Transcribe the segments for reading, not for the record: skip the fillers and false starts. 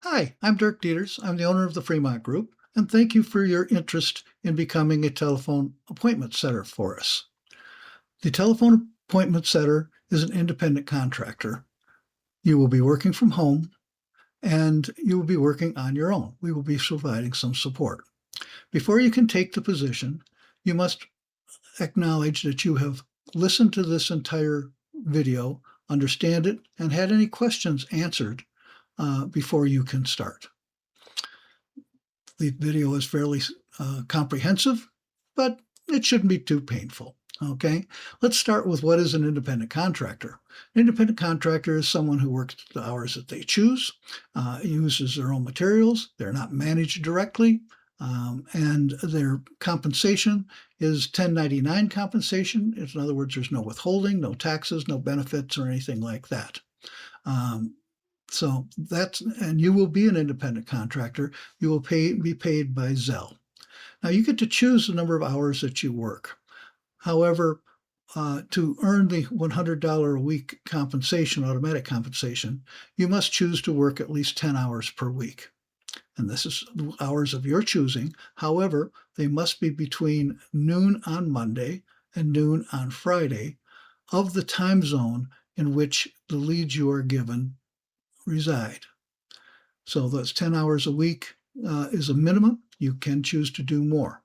Hi, I'm Dirk Dieters. I'm the owner of the Fremont Group, and thank you for your interest in becoming a telephone appointment setter for us. The telephone appointment setter is an independent contractor. You will be working from home and you will be working on your own. We will be providing some support. Before you can take the position, you must acknowledge that you have listened to this entire video, understand it, and had any questions answered before you can start. The video is fairly comprehensive, but it shouldn't be too painful. Okay, let's start with what is an independent contractor. An independent contractor is someone who works the hours that they choose, uses their own materials, they're not managed directly, and their compensation is 1099 compensation. In other words, there's no withholding, no taxes, no benefits, or anything like that. So and you will be an independent contractor. You will be paid by Zelle. Now you get to choose the number of hours that you work. However, to earn the $100 a week compensation, automatic compensation, you must choose to work at least 10 hours per week. And this is hours of your choosing. However, they must be between noon on Monday and noon on Friday of the time zone in which the leads you are given reside. So that's 10 hours a week is a minimum. You can choose to do more.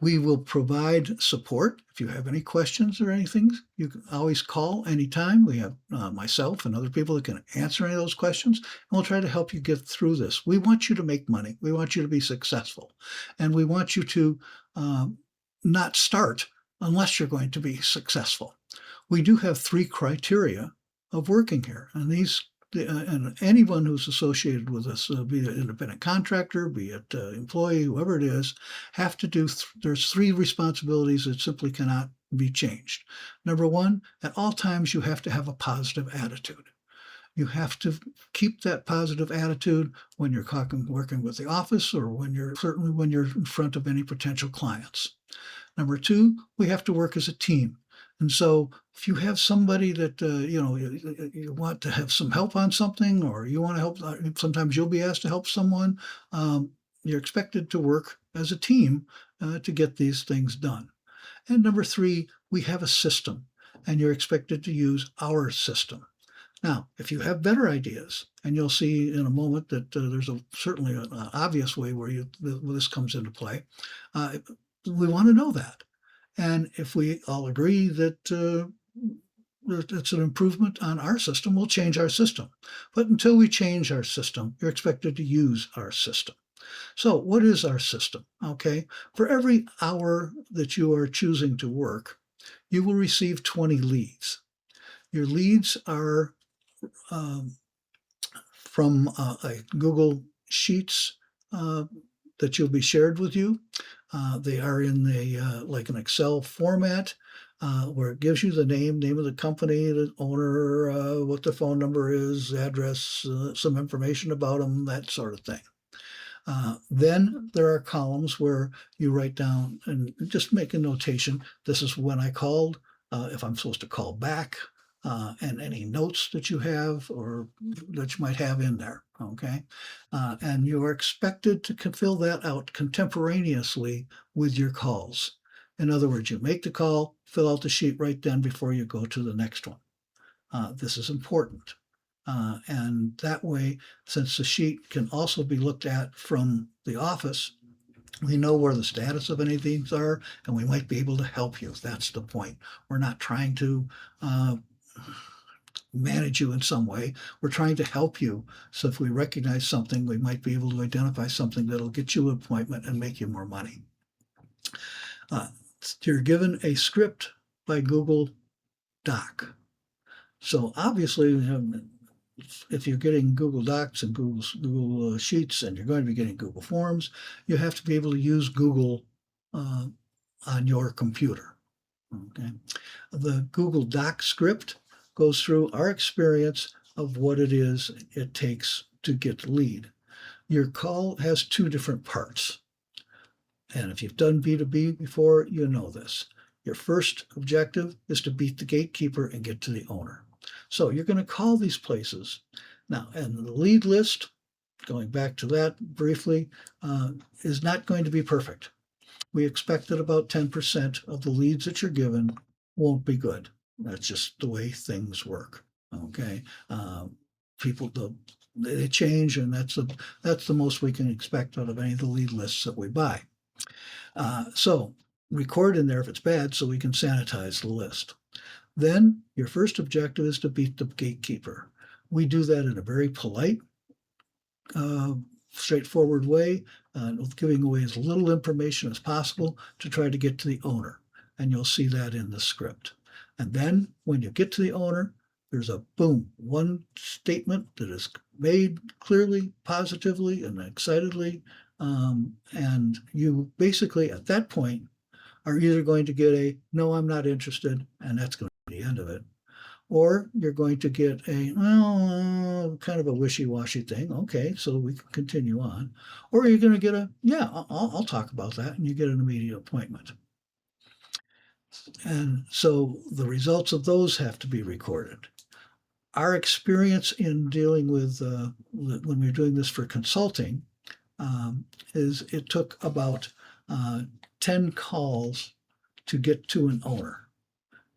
We will provide support. If you have any questions or anything, you can always call anytime. We have myself and other people that can answer any of those questions, and we'll try to help you get through this. We want you to make money. We want you to be successful. And we want you to not start unless you're going to be successful. We do have 3 criteria of working here, and and anyone who's associated with us, be it independent contractor, be it employee, whoever it is, have to do. There's 3 responsibilities that simply cannot be changed. Number 1, at all times you have to have a positive attitude. You have to keep that positive attitude when you're working with the office, or certainly when you're in front of any potential clients. Number 2, we have to work as a team. And so if you have somebody that, you want to have some help on something, or you want to help, sometimes you'll be asked to help someone, you're expected to work as a team to get these things done. And number 3, we have a system, and you're expected to use our system. Now, if you have better ideas, and you'll see in a moment that there's certainly an obvious way where this comes into play, we want to know that. And if we all agree that it's an improvement on our system, we'll change our system. But until we change our system, you're expected to use our system. So what is our system? Okay, for every hour that you are choosing to work, you will receive 20 leads. Your leads are from a Google Sheets that you'll be shared with you. They are in like an Excel format where it gives you the name of the company, the owner, what the phone number is, address, some information about them, that sort of thing. Then there are columns where you write down and just make a notation. This is when I called, if I'm supposed to call back, and any notes that you have or that you might have in there. Okay. And you are expected to fill that out contemporaneously with your calls. In other words, you make the call, fill out the sheet right then before you go to the next one. This is important. And that way, since the sheet can also be looked at from the office, we know where the status of any of these are, and we might be able to help you. That's the point. We're not trying to manage you in some way. We're trying to help you. So if we recognize something, we might be able to identify something that'll get you an appointment and make you more money. You're given a script by Google Doc. So obviously, if you're getting Google Docs and Google Sheets, and you're going to be getting Google Forms, you have to be able to use Google on your computer. Okay. The Google Doc script goes through our experience of what it is it takes to get the lead. Your call has 2 different parts. And if you've done B2B before, you know this. Your first objective is to beat the gatekeeper and get to the owner. So you're going to call these places, Now, and the lead list, going back to that briefly, is not going to be perfect. We expect that about 10% of the leads that you're given won't be good. That's just the way things work. Okay. People, they change, and that's the most we can expect out of any of the lead lists that we buy. So record in there if it's bad so we can sanitize the list. Then your first objective is to beat the gatekeeper. We do that in a very polite, uh, straightforward way, giving away as little information as possible to try to get to the owner. And you'll see that in the script. And then when you get to the owner, there's a boom, one statement that is made clearly, positively, and excitedly. And you basically, at that point, are either going to get a no, I'm not interested, and that's going to be the end of it, or you're going to get a kind of a wishy-washy thing. Okay, so we can continue on, or you're going to get a yeah, I'll talk about that, and you get an immediate appointment. And so the results of those have to be recorded. Our experience in dealing with when we're doing this for consulting is it took about 10 calls to get to an owner,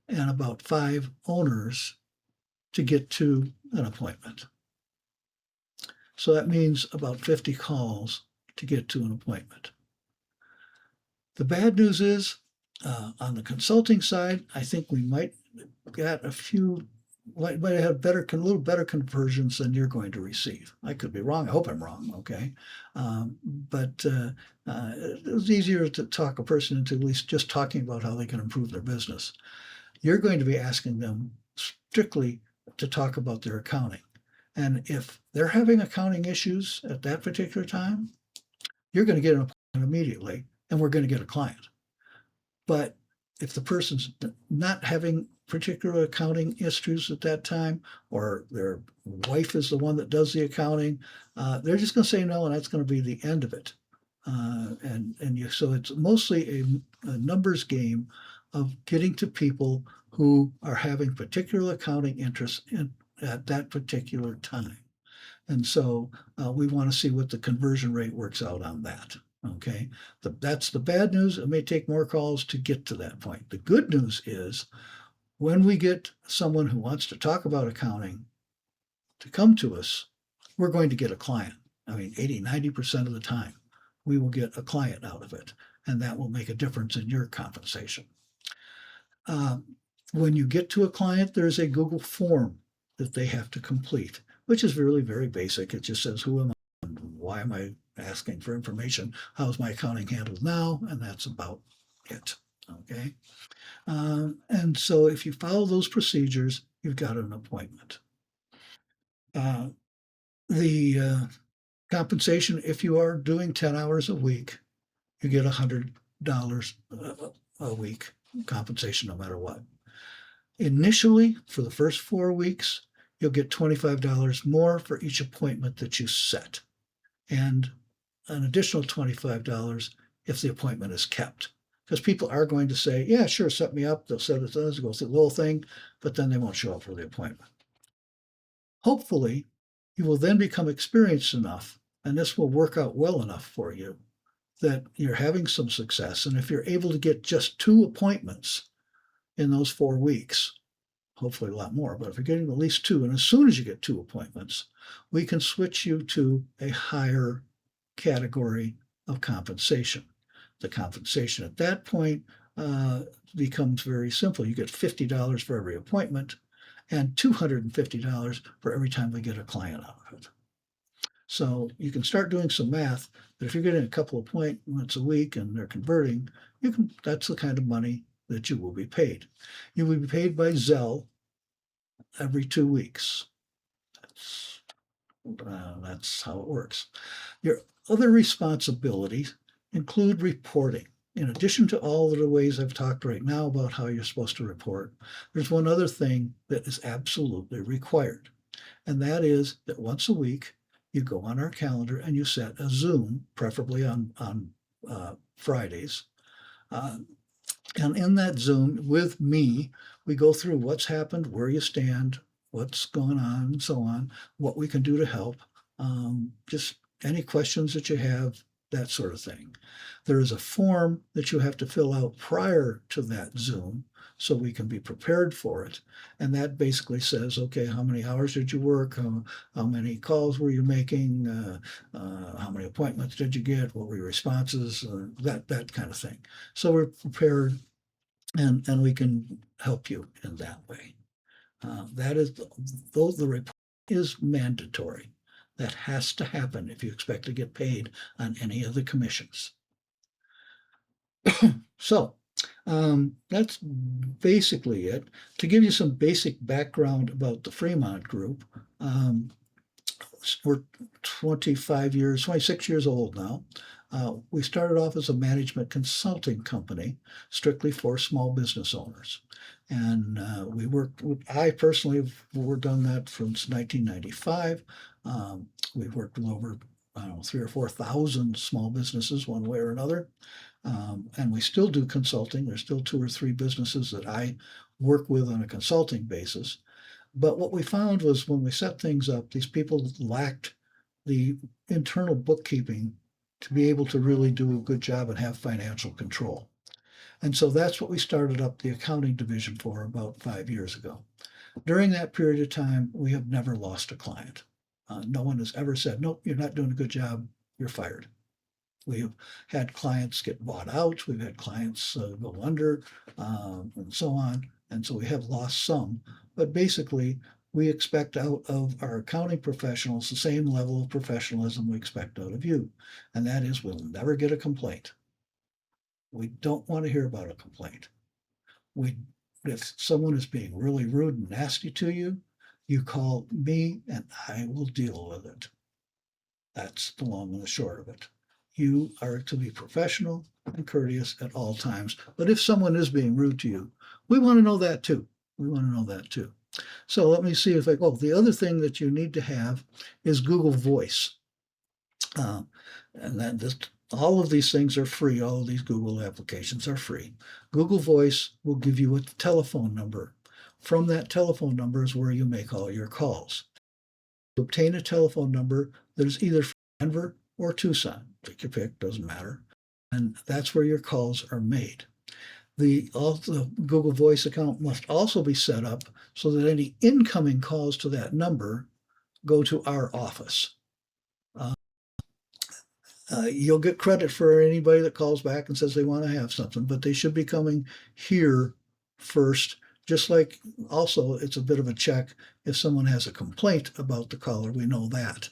and about 5 owners to get to an appointment. So that means about 50 calls to get to an appointment. The bad news is on the consulting side, I think we might get a few, might have a little better conversions than you're going to receive. I could be wrong. I hope I'm wrong. Okay. But it was easier to talk a person into at least just talking about how they can improve their business. You're going to be asking them strictly to talk about their accounting. And if they're having accounting issues at that particular time, you're going to get an appointment immediately, and we're going to get a client. But if the person's not having particular accounting issues at that time, or their wife is the one that does the accounting, they're just going to say no, and that's going to be the end of it. So it's mostly a numbers game of getting to people who are having particular accounting interests at that particular time. And so we want to see what the conversion rate works out on that. Okay, that's the bad news. It may take more calls to get to that point. The good news is when we get someone who wants to talk about accounting to come to us, we're going to get a client. I mean, 80, 90% of the time, we will get a client out of it, and that will make a difference in your compensation. When you get to a client, there's a Google form that they have to complete, which is really very basic. It just says, who am I? And why am I asking for information? How's my accounting handled now? And that's about it. Okay. And so if you follow those procedures, you've got an appointment. The compensation, if you are doing 10 hours a week, you get $100 a week compensation no matter what. Initially, for the first 4 weeks, you'll get $25 more for each appointment that you set, and an additional $25 if the appointment is kept. Because people are going to say, yeah, sure, set me up. They'll set it, go through the whole thing, but then they won't show up for the appointment. Hopefully, you will then become experienced enough, and this will work out well enough for you that you're having some success. And if you're able to get just 2 appointments in those 4 weeks, hopefully a lot more, but if you're getting at least 2, and as soon as you get 2 appointments, we can switch you to a higher category of compensation. The compensation at that point becomes very simple. You get $50 for every appointment and $250 for every time we get a client out of it. So you can start doing some math, but if you're getting a couple of appointments a week and they're converting, that's the kind of money that you will be paid. You will be paid by Zelle every 2 weeks. That's how it works. Your other responsibilities include reporting. In addition to all of the ways I've talked right now about how you're supposed to report, there's one other thing that is absolutely required, and that is that once a week you go on our calendar and you set a Zoom, preferably on Fridays. And in that Zoom with me, we go through what's happened, where you stand, what's going on and so on, what we can do to help, just any questions that you have, that sort of thing. There is a form that you have to fill out prior to that Zoom so we can be prepared for it. And that basically says, okay, how many hours did you work? How many calls were you making? How many appointments did you get? What were your responses? That kind of thing. So we're prepared, and we can help you in that way. That is, though the report is mandatory. That has to happen if you expect to get paid on any of the commissions. So that's basically it. To give you some basic background about the Fremont Group, we're 26 years old now. We started off as a management consulting company, strictly for small business owners. And I personally have worked on that since 1995. We've worked with over, I don't know, 3,000 or 4,000 small businesses one way or another. And we still do consulting. There's still 2 or 3 businesses that I work with on a consulting basis. But what we found was when we set things up, these people lacked the internal bookkeeping to be able to really do a good job and have financial control. And so that's what we started up the accounting division for about 5 years ago. During that period of time, we have never lost a client. No one has ever said, nope, you're not doing a good job, you're fired. We have had clients get bought out, we've had clients go under, and so on. And so we have lost some. But basically, we expect out of our accounting professionals the same level of professionalism we expect out of you. And that is, we'll never get a complaint. We don't want to hear about a complaint. If someone is being really rude and nasty to you, you call me and I will deal with it. That's the long and the short of it. You are to be professional and courteous at all times. But if someone is being rude to you, we want to know that too. We want to know that too. So let me see if the other thing that you need to have is Google Voice. All of these things are free. All of these Google applications are free. Google Voice will give you a telephone number. From that telephone number is where you make all your calls. To obtain a telephone number that is either from Denver or Tucson, take your pick, doesn't matter. And that's where your calls are made. The Google Voice account must also be set up so that any incoming calls to that number go to our office. You'll get credit for anybody that calls back and says they want to have something, but they should be coming here first. Just like also, it's a bit of a check if someone has a complaint about the caller, we know that.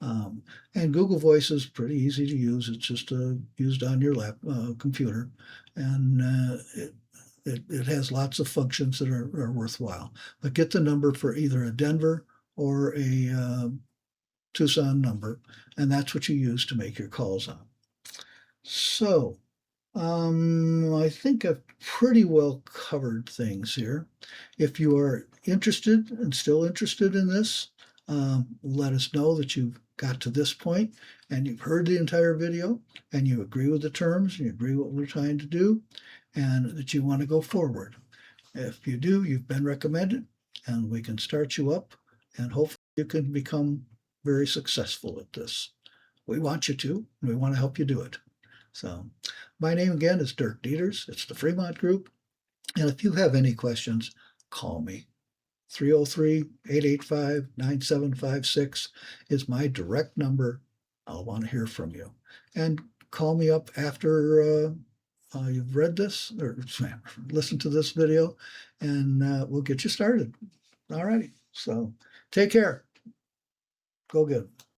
And Google Voice is pretty easy to use. It's just used on your computer, and it has lots of functions that are worthwhile. But get the number for either a Denver or a Tucson number, and that's what you use to make your calls on. So I think I've pretty well covered things here. If you are interested and still interested in this, let us know that you've got to this point and you've heard the entire video and you agree with the terms and you agree with what we're trying to do and that you want to go forward. If you do, you've been recommended and we can start you up and hopefully you can become very successful at this. We want you to, and we want to help you do it. So my name again is Dirk Dieters. It's the Fremont Group. And if you have any questions, call me. 303-885-9756 is my direct number. I'll want to hear from you. And call me up after you've read this or listened to this video, and we'll get you started. All righty. So take care. Go good.